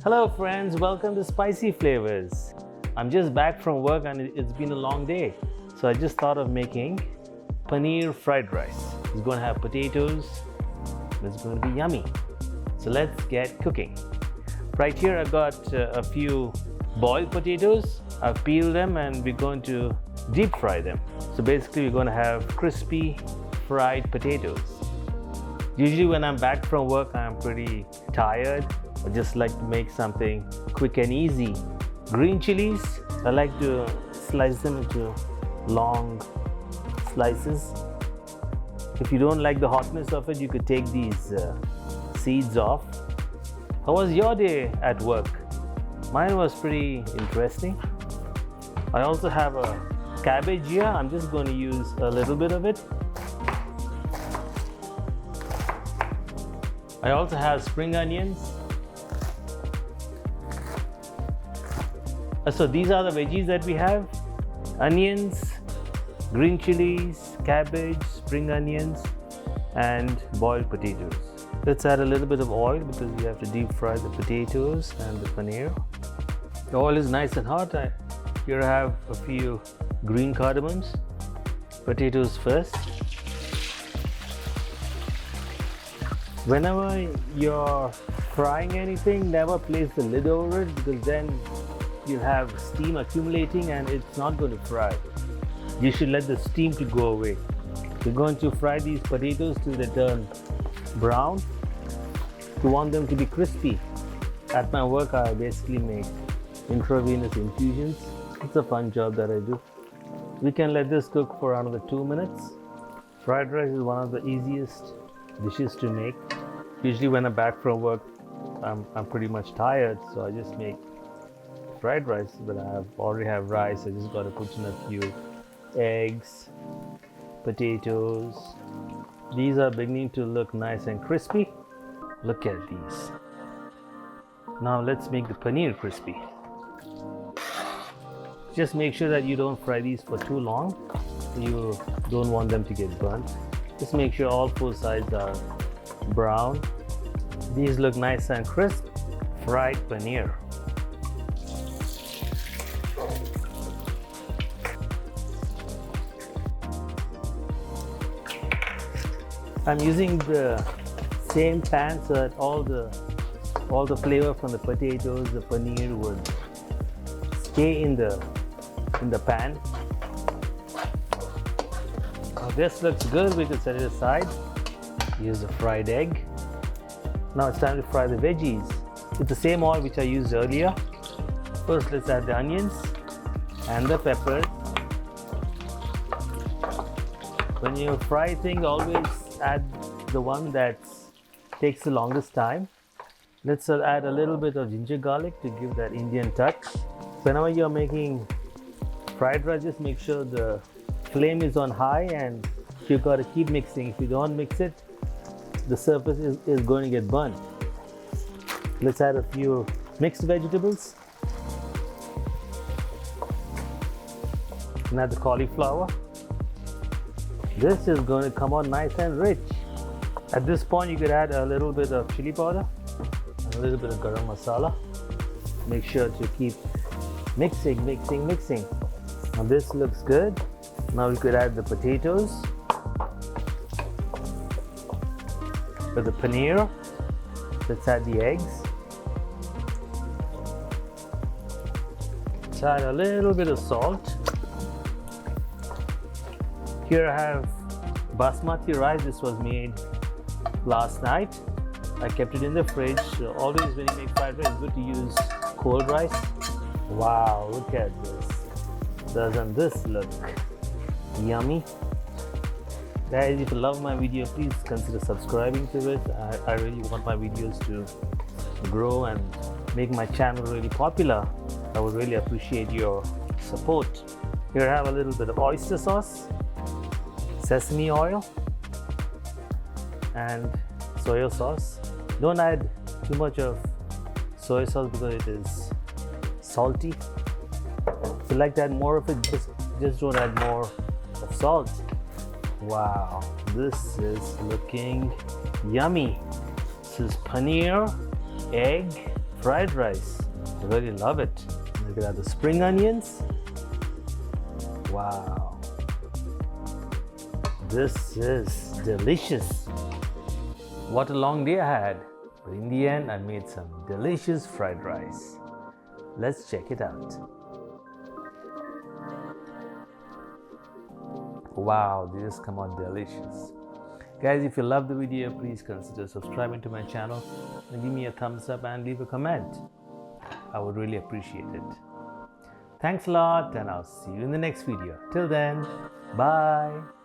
Hello friends, welcome to Spicy Flavors. I'm just back from work and it's been a long day. So I just thought of making paneer fried rice. It's going to have potatoes. It's going to be yummy. So let's get cooking. Right here I've got a few boiled potatoes. I've peeled them and we're going to deep fry them. So basically we're going to have crispy fried potatoes. Usually when I'm back from work I'm pretty tired. I just like to make something quick and easy. Green chilies, I like to slice them into long slices. If you don't like the hotness of it, you could take these seeds off. How was your day at work? Mine was pretty interesting. I also have a cabbage here. I'm just going to use a little bit of it. I also have spring onions. So these are the veggies that we have: onions, green chilies, cabbage, spring onions, and boiled potatoes. Let's add a little bit of oil because we have to deep fry the potatoes and the paneer. The oil is nice and hot. Here I have a few green cardamoms. Potatoes first. Whenever you're frying anything, never place the lid over it because then you have steam accumulating and it's not going to fry. You should let the steam to go away. We're going to fry these potatoes till they turn brown. You want them to be crispy. At my work I basically make intravenous infusions. It's a fun job that I do. We can let this cook for another 2 minutes. Fried rice is one of the easiest dishes to make. Usually when I'm back from work I'm pretty much tired, so I just make fried rice, but I already have rice. I just got to put in a few eggs, potatoes. These are beginning to look nice and crispy. Look at these. Now let's make the paneer crispy. Just make sure that you don't fry these for too long. You don't want them to get burnt. Just make sure all 4 sides are brown. These look nice and crisp. Fried paneer. I'm using the same pan so that all the flavor from the potatoes, the paneer would stay in the pan. Now this looks good. We can set it aside. Use the fried egg. Now it's time to fry the veggies. It's the same oil which I used earlier. First let's add the onions and the pepper. When you fry things, always add the one that takes the longest time. Let's add a little bit of ginger garlic to give that Indian touch. Whenever you're making fried rice, just make sure the flame is on high and you've got to keep mixing. If you don't mix it, the surface is going to get burnt. Let's add a few mixed vegetables. And add the cauliflower. This is going to come out nice and rich. At this point you could add a little bit of chili powder and a little bit of garam masala. Make sure to keep mixing. Now this looks good. Now we could add the potatoes with the paneer. Let's add the eggs. Let's add a little bit of salt. Here I have basmati rice. This was made last night. I kept it in the fridge. So always when you make fried rice, it's good to use cold rice. Wow, look at this. Doesn't this look yummy? Guys, if you love my video, please consider subscribing to it. I really want my videos to grow and make my channel really popular. I would really appreciate your support. Here I have a little bit of oyster sauce, sesame oil, and soya sauce. Don't add too much of soya sauce because it is salty. If you like to add more of it, just don't add more of salt. Wow, this is looking yummy. This is paneer, egg, fried rice. I really love it. Look at the spring onions. Wow. This is delicious. What a long day I had. But in the end, I made some delicious fried rice. Let's check it out. Wow, they just come out delicious. Guys, if you love the video, please consider subscribing to my channel and give me a thumbs up and leave a comment. I would really appreciate it. Thanks a lot, and I'll see you in the next video. Till then, bye.